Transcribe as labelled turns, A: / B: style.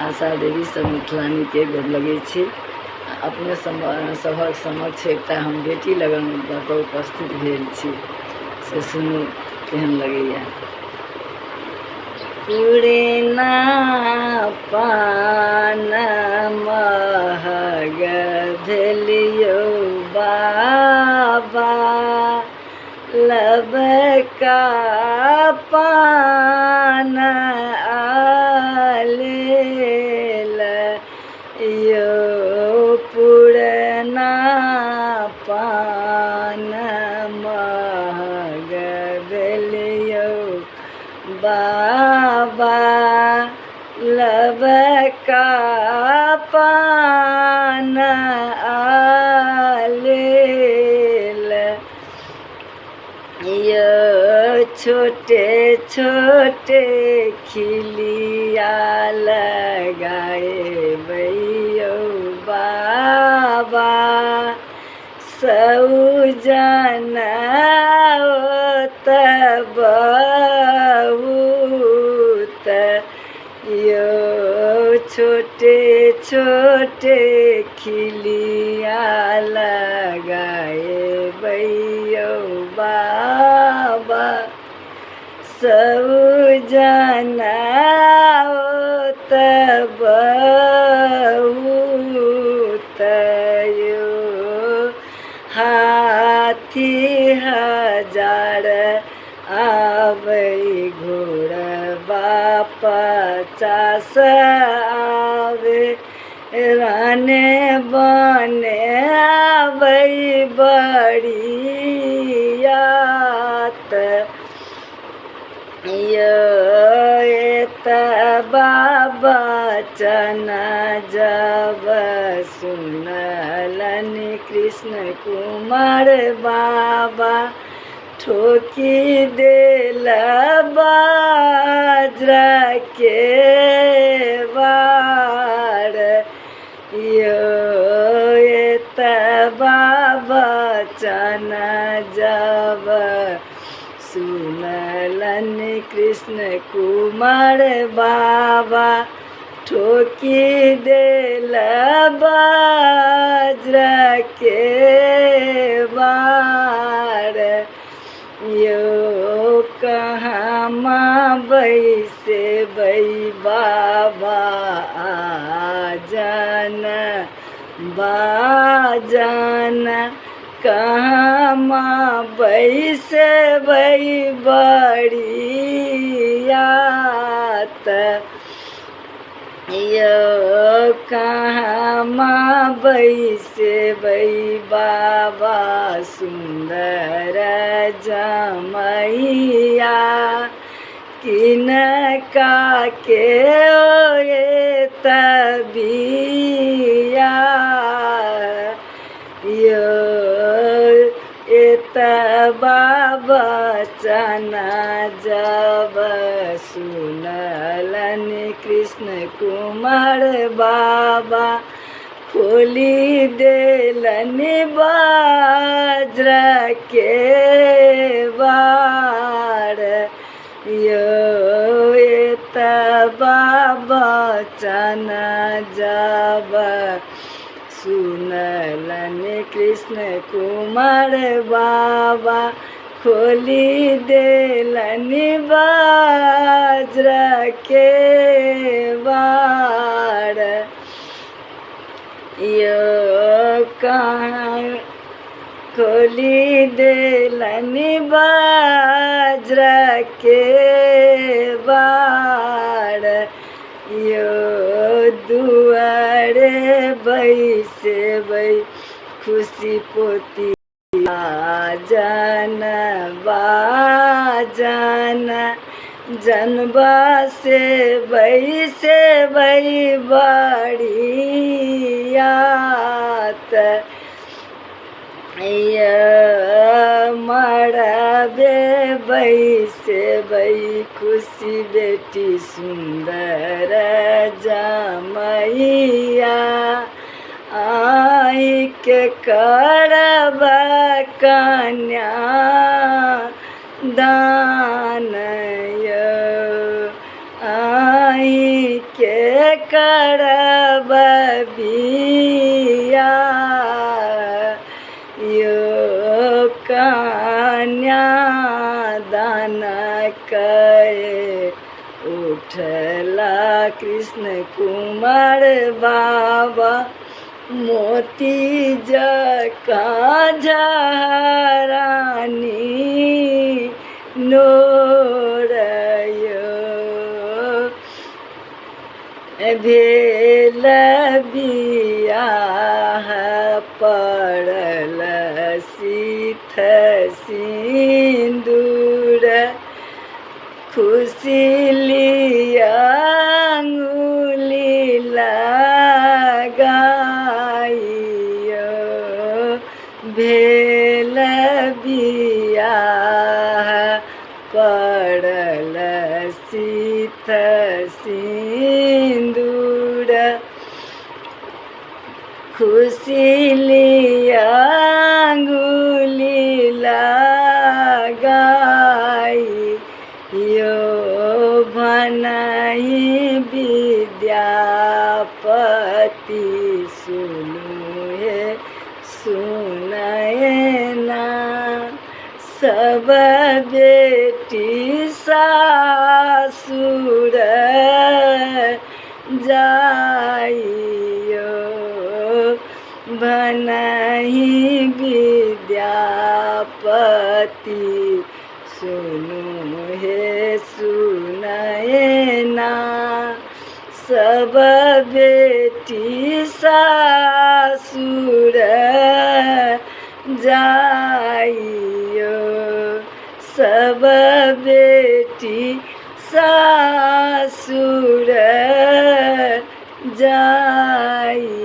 A: आशा देवी सब मिथिलानी के गोर लगे छी। अपने सभक समक्ष एकटा हम बेटी लगन पर उपस्थित भेल छी, से सुनू केहन लगैया। पुरेना पान महग भेलियो बाबा, लबका पान आलेल यो, पुरना पान महग भेलियो बाबा, लबका पान आलेल यो, छोटे छोटे खिलिया लगाए भैयो बाबा, सौजन तब बहुत यो, छोटे छोटे खिलिया लगाए भैयो बाबा, सौजन तब बहुत यो, हाथी हजार आबै घोड़बा 50 आवे, राने बने आबै बड़ियात यो, एतबा बचन जब सुनलन कृष्ण कुमार बाबा, ठोकी देल वज्र के वार यो, एतबा बचन जब सुनलन कृष्ण कुमार बाबा, ठोकी देल वज्र के वार यो, कहाँ बैसे बै बाबा आजन बाजन, कहाँ बैसे बै बड़ियात यो, कहाँ बैसे बै बाबा सुंदर जमैया, किनका के ओए तबिया यो, एतबा बचन जब सुनलन कृष्ण कुमार बाबा, खोली देलन वज्र के वार यो, एतबा बचन जब सुनलन कृष्ण कुमार बाबा, खोली देलन वज्र के वार यो, कहाँ खोली देलन वज्र के वार यो, दुआरे बैसे बै खुशी पोती आजन बाजन, जनबा से बैसे बै बड़ियात मरबे बैसे बै खुशी बेटी सुंदर जमैया, आई के करब कन्या दान यो, आई के करब बिया यो कन्या दान कए उठला कृष्ण कुमार बाबा मोती जका झरानी नोरयो भेल बियाह पड़ल सीथ सिंदूर खुशी लिया अंगुली लगाइयो भेल बियाह पड़ल सीथ सिंदूर खुशी लिया अंगुली लगाइयो भनहि विद्यापति सुनु हे सुनैना सब बेटी सासुर जाइयो भनहि विद्यापति सुनु हे सुनैना सब बेटी सासुर जाइयो सब बेटी सासुर जाइयो।